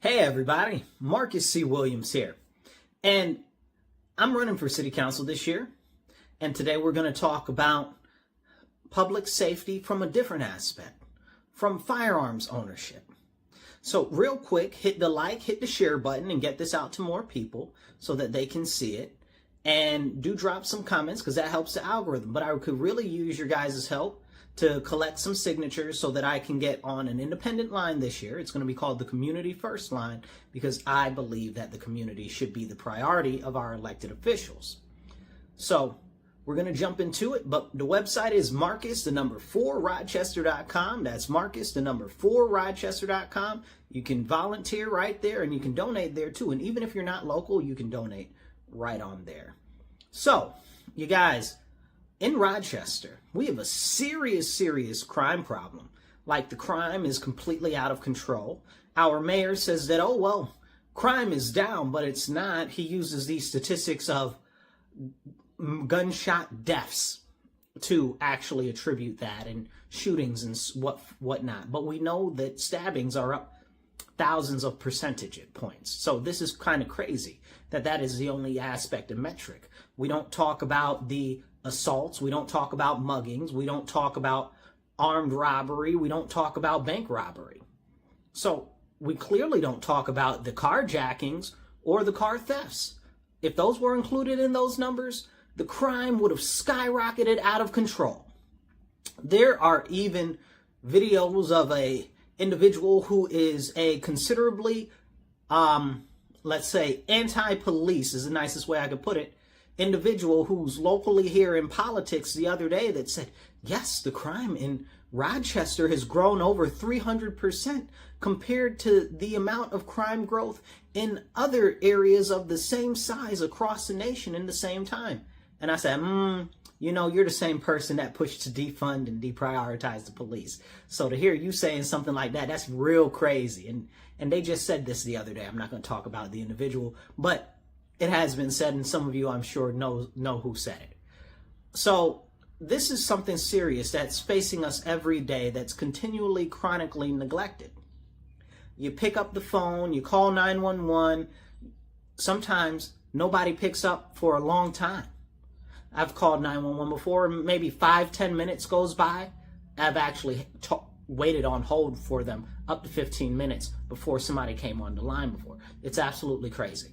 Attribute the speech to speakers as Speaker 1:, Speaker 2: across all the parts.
Speaker 1: Hey everybody, Marcus C. Williams here, and I'm running for City Council this year, and today we're going to talk about public safety from a different aspect, from firearms ownership. So real quick, hit the like, hit the share button, and get this out to more people so that they can see it, and do drop some comments because that helps the algorithm, but I could really use your guys' help to collect some signatures so that I can get on an independent line this year. It's going to be called the Community First Line because I believe that the community should be the priority of our elected officials. So we're going to jump into it, but the website is Marcus4Rochester.com. That's Marcus4Rochester.com. You can volunteer right there and you can donate there too. And even if you're not local, you can donate right on there. So you guys, in Rochester, we have a serious crime problem. Like, the crime is completely out of control. Our mayor says that, oh, well, crime is down, but it's not. He uses these statistics of gunshot deaths to actually attribute that, and shootings and whatnot. But we know that stabbings are up thousands of percentage points. So this is kind of crazy that is the only aspect of metric. We don't talk about the assaults, we don't talk about muggings, we don't talk about armed robbery, we don't talk about bank robbery. So we clearly don't talk about the carjackings or the car thefts. If those were included in those numbers, the crime would have skyrocketed out of control. There are even videos of a individual who is a considerably, let's say, anti-police is the nicest way I could put it, individual who's locally here in politics the other day that said, yes, the crime in Rochester has grown over 300% compared to the amount of crime growth in other areas of the same size across the nation in the same time. And I said, you know, you're the same person that pushed to defund and deprioritize the police. So to hear you saying something like that, that's real crazy. And they just said this the other day. I'm not going to talk about the individual, but it has been said, and some of you, I'm sure, know who said it. So this is something serious that's facing us every day, that's continually, chronically neglected. You pick up the phone, you call 911. Sometimes nobody picks up for a long time. I've called 911 before, maybe 5-10 minutes goes by. I've actually waited on hold for them up to 15 minutes before somebody came on the line before. It's absolutely crazy.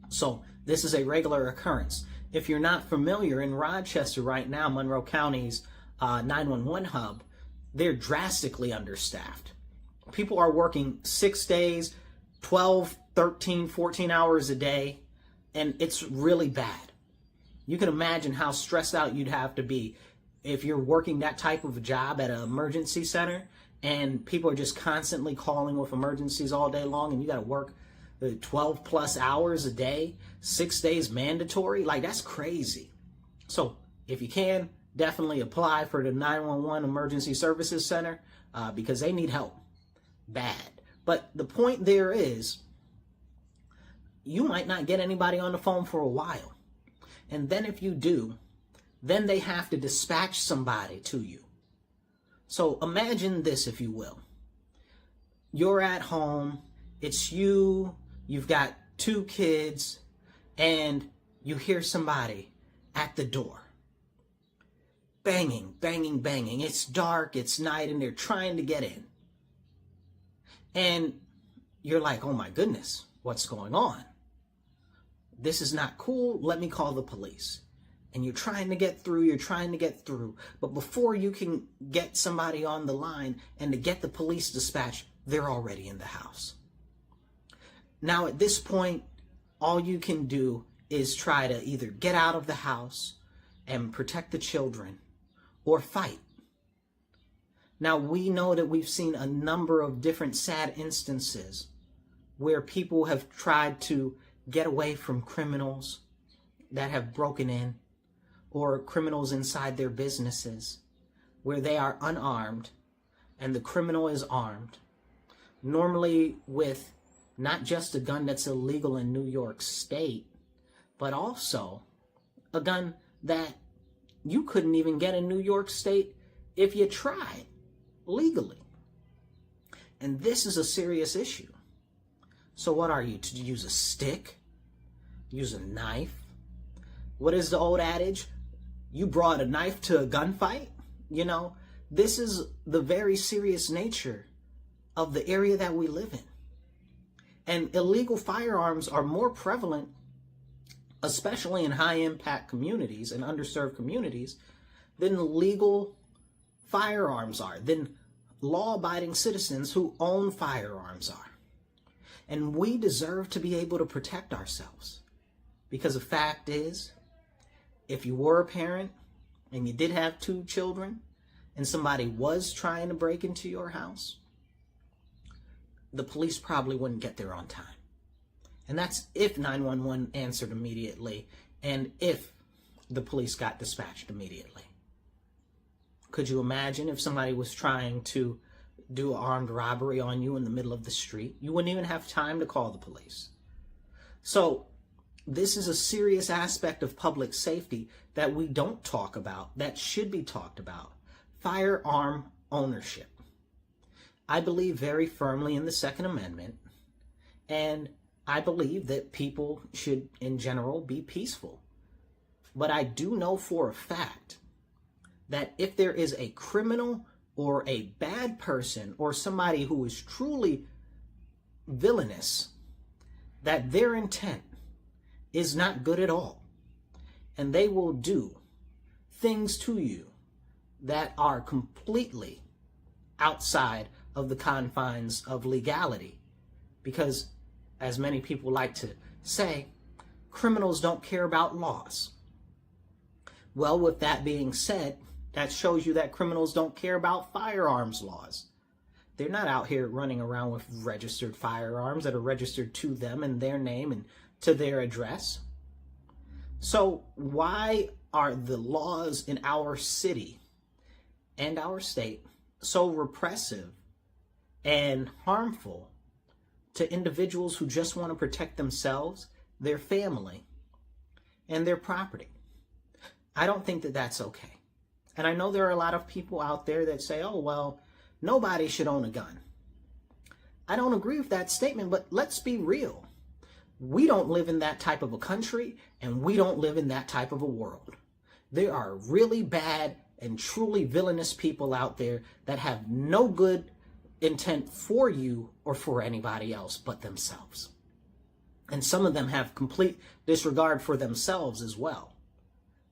Speaker 1: So this is a regular occurrence. If you're not familiar, in Rochester right now, Monroe County's 911 hub, they're drastically understaffed. People are working 6 days, 12, 13, 14 hours a day, and it's really bad. You can imagine how stressed out you'd have to be if you're working that type of a job at an emergency center and people are just constantly calling with emergencies all day long, and you got to work 12 plus hours a day, 6 days mandatory. Like, that's crazy. So if you can, definitely apply for the 911 Emergency Services Center because they need help bad. But the point there is, you might not get anybody on the phone for a while. And then if you do, then they have to dispatch somebody to you. So imagine this, if you will. You're at home, it's you, you've got 2 kids, and you hear somebody at the door. Banging, banging, banging. It's dark, it's night, and they're trying to get in. And you're like, oh my goodness, what's going on? This is not cool. Let me call the police. And you're trying to get through, But before you can get somebody on the line and to get the police dispatch, they're already in the house. Now, at this point, all you can do is try to either get out of the house and protect the children or fight. Now, we know that we've seen a number of different sad instances where people have tried to get away from criminals that have broken in, or criminals inside their businesses where they are unarmed and the criminal is armed, normally with not just a gun that's illegal in New York State, but also a gun that you couldn't even get in New York State if you tried legally. And this is a serious issue. So what are you, to use a stick? Use a knife? What is the old adage? You brought a knife to a gunfight? You know, this is the very serious nature of the area that we live in. And illegal firearms are more prevalent, especially in high-impact communities and underserved communities, than legal firearms are, than law-abiding citizens who own firearms are. And we deserve to be able to protect ourselves. Because the fact is, if you were a parent and you did have 2 children and somebody was trying to break into your house, the police probably wouldn't get there on time. And that's if 911 answered immediately and if the police got dispatched immediately. Could you imagine if somebody was trying to do armed robbery on you in the middle of the street? You wouldn't even have time to call the police. So this is a serious aspect of public safety that we don't talk about, that should be talked about. Firearm ownership. I believe very firmly in the Second Amendment, and I believe that people should, in general, be peaceful. But I do know for a fact that if there is a criminal or a bad person or somebody who is truly villainous, that their intent is not good at all. And they will do things to you that are completely outside of the confines of legality. Because, as many people like to say, criminals don't care about laws. Well, with that being said, that shows you that criminals don't care about firearms laws. They're not out here running around with registered firearms that are registered to them in their name and to their address. So why are the laws in our city and our state so repressive and harmful to individuals who just want to protect themselves, their family, and their property? I don't think that that's okay. And I know there are a lot of people out there that say, oh, well, nobody should own a gun. I don't agree with that statement, but let's be real. We don't live in that type of a country, and we don't live in that type of a world. There are really bad and truly villainous people out there that have no good intent for you or for anybody else but themselves. And some of them have complete disregard for themselves as well.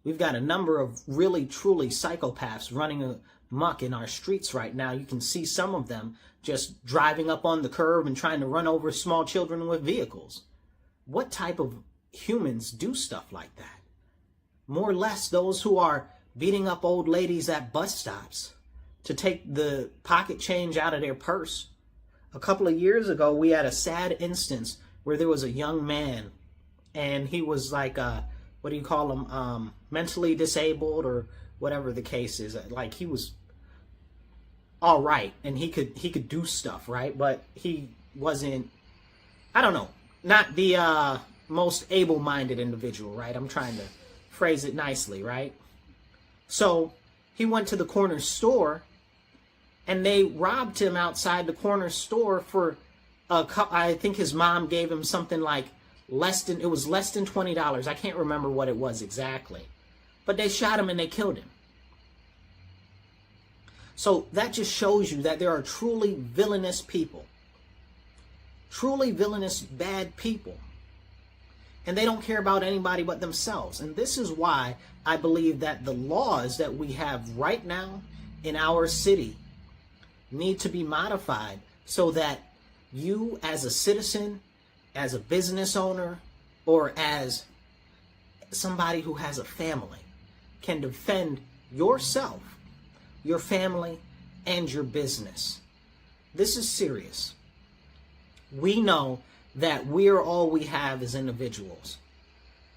Speaker 1: We've got a number of really, truly psychopaths running amok in our streets right now. You can see some of them just driving up on the curb and trying to run over small children with vehicles. What type of humans do stuff like that? More or less those who are beating up old ladies at bus stops to take the pocket change out of their purse. A couple of years ago, we had a sad instance where there was a young man, and he was like, what do you call him, mentally disabled or whatever the case is. Like, he was all right, and he could do stuff, right? But he wasn't, I don't know, not the most able-minded individual, right? I'm trying to phrase it nicely, right? So he went to the corner store, and they robbed him outside the corner store for I think his mom gave him something like less than $20. I can't remember what it was exactly. But they shot him and they killed him. So that just shows you that there are truly villainous people. Truly villainous, bad people. And they don't care about anybody but themselves. And this is why I believe that the laws that we have right now in our city need to be modified so that you as a citizen, as a business owner, or as somebody who has a family can defend yourself, your family, and your business. This is serious. We know that we're all we have as individuals,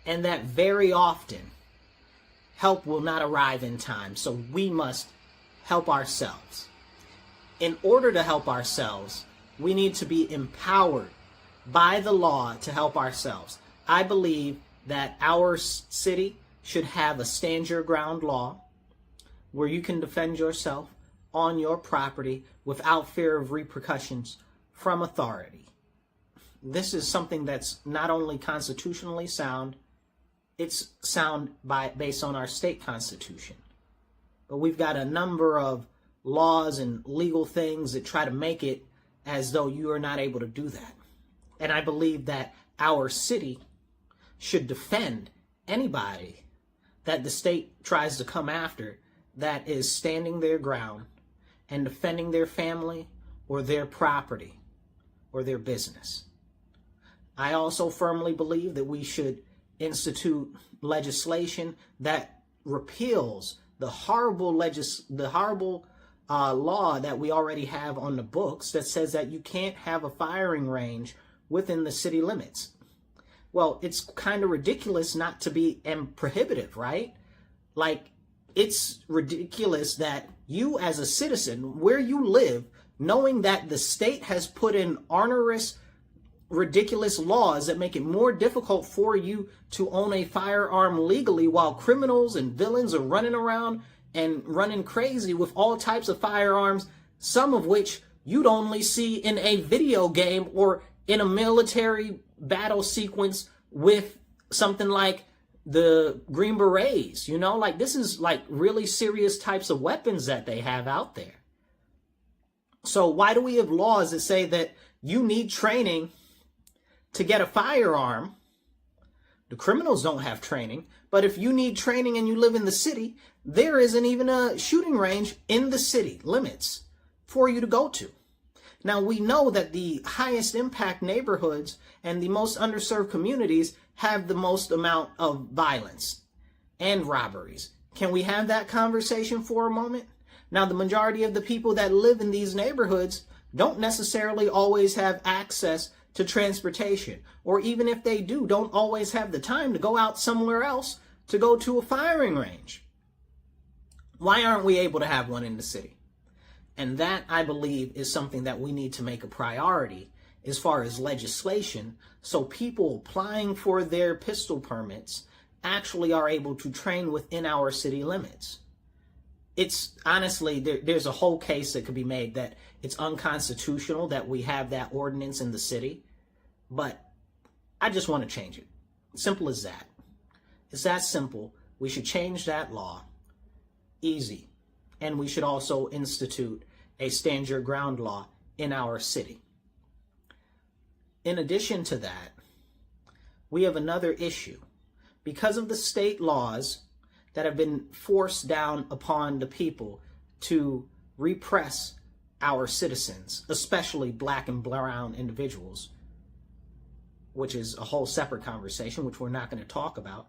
Speaker 1: and that very often help will not arrive in time, so we must help ourselves. In order to help ourselves, we need to be empowered by the law to help ourselves. I believe that our city should have a stand your ground law where you can defend yourself on your property without fear of repercussions from authority. this is something that's not only constitutionally sound, it's sound based on our state constitution. But we've got a number of laws and legal things that try to make it as though you are not able to do that. And I believe that our city should defend anybody that the state tries to come after that is standing their ground and defending their family or their property or their business. I also firmly believe that we should institute legislation that repeals the horrible law that we already have on the books that says that you can't have a firing range within the city limits. Well, it's kind of ridiculous not to be prohibitive, right? Like, it's ridiculous that you as a citizen, where you live, knowing that the state has put in onerous, ridiculous laws that make it more difficult for you to own a firearm legally, while criminals and villains are running around and running crazy with all types of firearms, some of which you'd only see in a video game or in a military battle sequence with something like the Green Berets, you know? Like, this is like really serious types of weapons that they have out there. So why do we have laws that say that you need training to get a firearm? The criminals don't have training, but if you need training and you live in the city, there isn't even a shooting range in the city limits for you to go to. Now, we know that the highest impact neighborhoods and the most underserved communities have the most amount of violence and robberies. Can we have that conversation for a moment? Now, the majority of the people that live in these neighborhoods don't necessarily always have access to transportation, or even if they do, don't always have the time to go out somewhere else to go to a firing range. Why aren't we able to have one in the city? And that, I believe, is something that we need to make a priority as far as legislation, so people applying for their pistol permits actually are able to train within our city limits. It's honestly, there's a whole case that could be made that it's unconstitutional that we have that ordinance in the city, but I just want to change it. Simple as that. It's that simple. We should change that law. Easy. And we should also institute a stand your ground law in our city. In addition to that, we have another issue. Because of the state laws that have been forced down upon the people to repress our citizens, especially black and brown individuals, which is a whole separate conversation, which we're not going to talk about,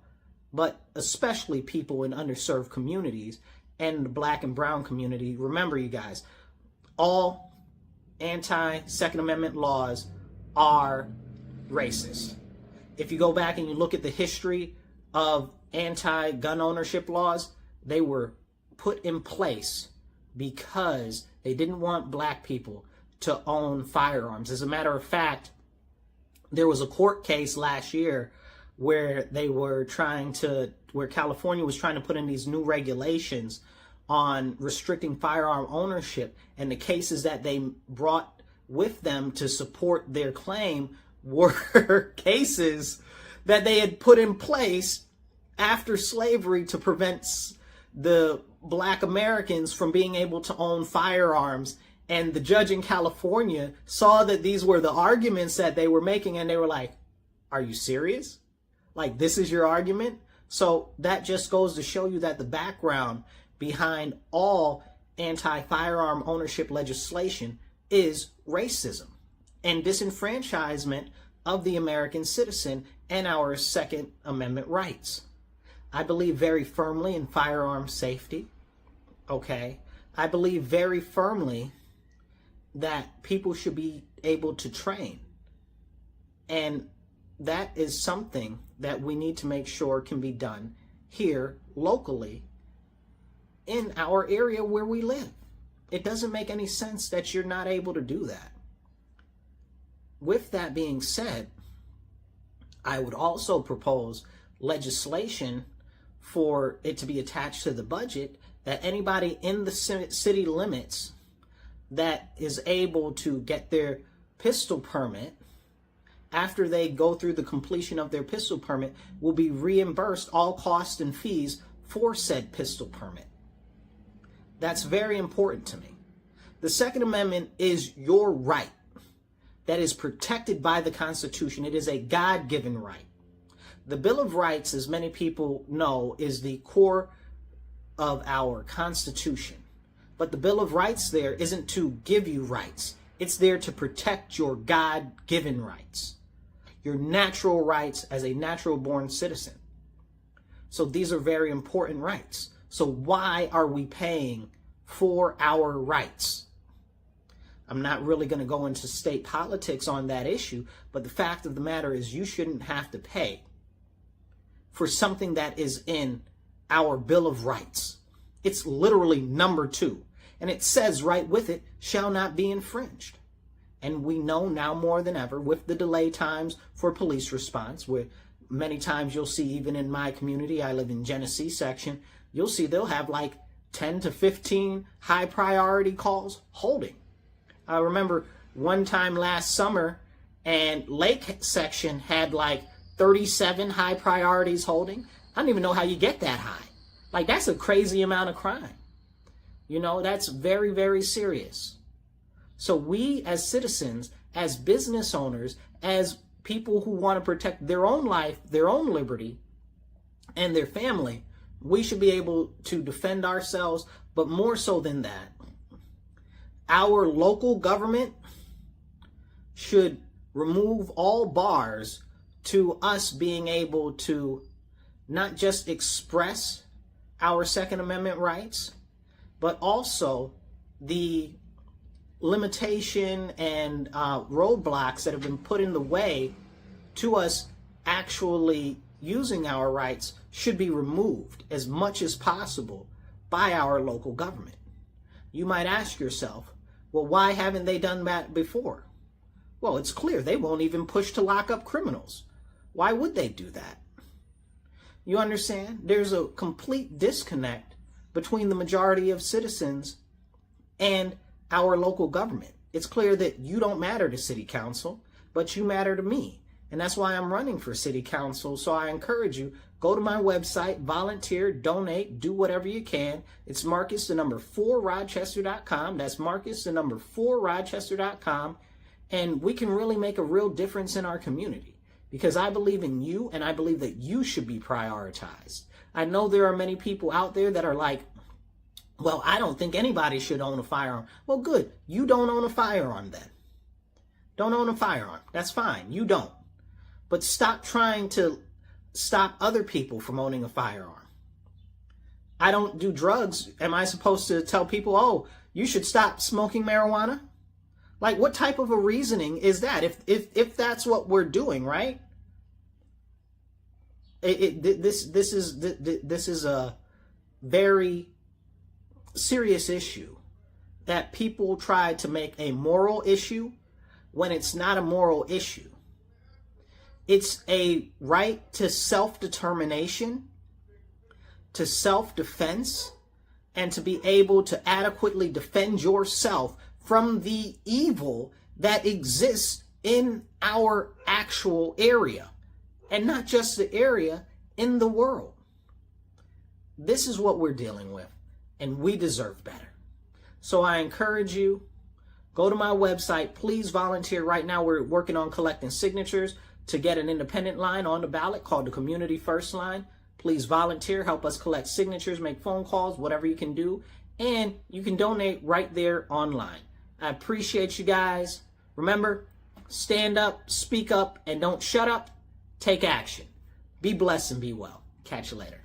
Speaker 1: but especially people in underserved communities and the black and brown community. Remember, you guys, all anti-Second Amendment laws are racist. If you go back and you look at the history of anti-gun ownership laws, they were put in place because they didn't want black people to own firearms. As a matter of fact, there was a court case last year where California was trying to put in these new regulations on restricting firearm ownership, and the cases that they brought with them to support their claim were cases that they had put in place after slavery to prevent the black Americans from being able to own firearms. And the judge in California saw that these were the arguments that they were making, and they were like, are you serious? Like, this is your argument? So that just goes to show you that the background behind all anti-firearm ownership legislation is racism and disenfranchisement of the American citizen and our Second Amendment rights. I believe very firmly in firearm safety. Okay. I believe very firmly that people should be able to train. And that is something that we need to make sure can be done here locally in our area where we live. It doesn't make any sense that you're not able to do that. With that being said, I would also propose legislation for it to be attached to the budget that anybody in the city limits that is able to get their pistol permit after they go through the completion of their pistol permit, will be reimbursed all costs and fees for said pistol permit. That's very important to me. The Second Amendment is your right that is protected by the Constitution. It is a God-given right. The Bill of Rights, as many people know, is the core of our Constitution. But the Bill of Rights there isn't to give you rights. It's there to protect your God-given rights, your natural rights as a natural-born citizen. So these are very important rights. So why are we paying for our rights? I'm not really going to go into state politics on that issue, but the fact of the matter is you shouldn't have to pay for something that is in our Bill of Rights. It's literally number 2. And it says right with it, shall not be infringed. And we know now more than ever with the delay times for police response, where many times you'll see, even in my community, I live in Genesee section, you'll see they'll have like 10 to 15 high priority calls holding. I remember one time last summer, and Lake section had like 37 high priorities holding. I don't even know how you get that high. Like, that's a crazy amount of crime. You know, that's very, very serious. So we as citizens, as business owners, as people who want to protect their own life, their own liberty, and their family, we should be able to defend ourselves. But more so than that, our local government should remove all bars to us being able to not just express our Second Amendment rights, but also the limitation and roadblocks that have been put in the way to us actually using our rights should be removed as much as possible by our local government. You might ask yourself, well, why haven't they done that before? Well, it's clear they won't even push to lock up criminals. Why would they do that? You understand? There's a complete disconnect between the majority of citizens and our local government. It's clear that you don't matter to city council, but you matter to me. And that's why I'm running for city council. So I encourage you, go to my website, volunteer, donate, do whatever you can. It's Marcus4Rochester.com. That's Marcus4Rochester.com. And we can really make a real difference in our community, because I believe in you, and I believe that you should be prioritized. I know there are many people out there that are like, well, I don't think anybody should own a firearm. Well, good. You don't own a firearm then. Don't own a firearm. That's fine. You don't. But stop trying to stop other people from owning a firearm. I don't do drugs. Am I supposed to tell people, oh, you should stop smoking marijuana? Like, what type of a reasoning is that? If that's what we're doing, right? This is a very serious issue that people try to make a moral issue when it's not a moral issue. It's a right to self-determination, to self-defense, and to be able to adequately defend yourself from the evil that exists in our actual area, and not just the area, in the world. This is what we're dealing with, and we deserve better. So I encourage you, go to my website, please volunteer. Right now we're working on collecting signatures to get an independent line on the ballot called the Community First Line. Please volunteer, help us collect signatures, make phone calls, whatever you can do, and you can donate right there online. I appreciate you guys. Remember, stand up, speak up, and don't shut up. Take action. Be blessed and be well. Catch you later.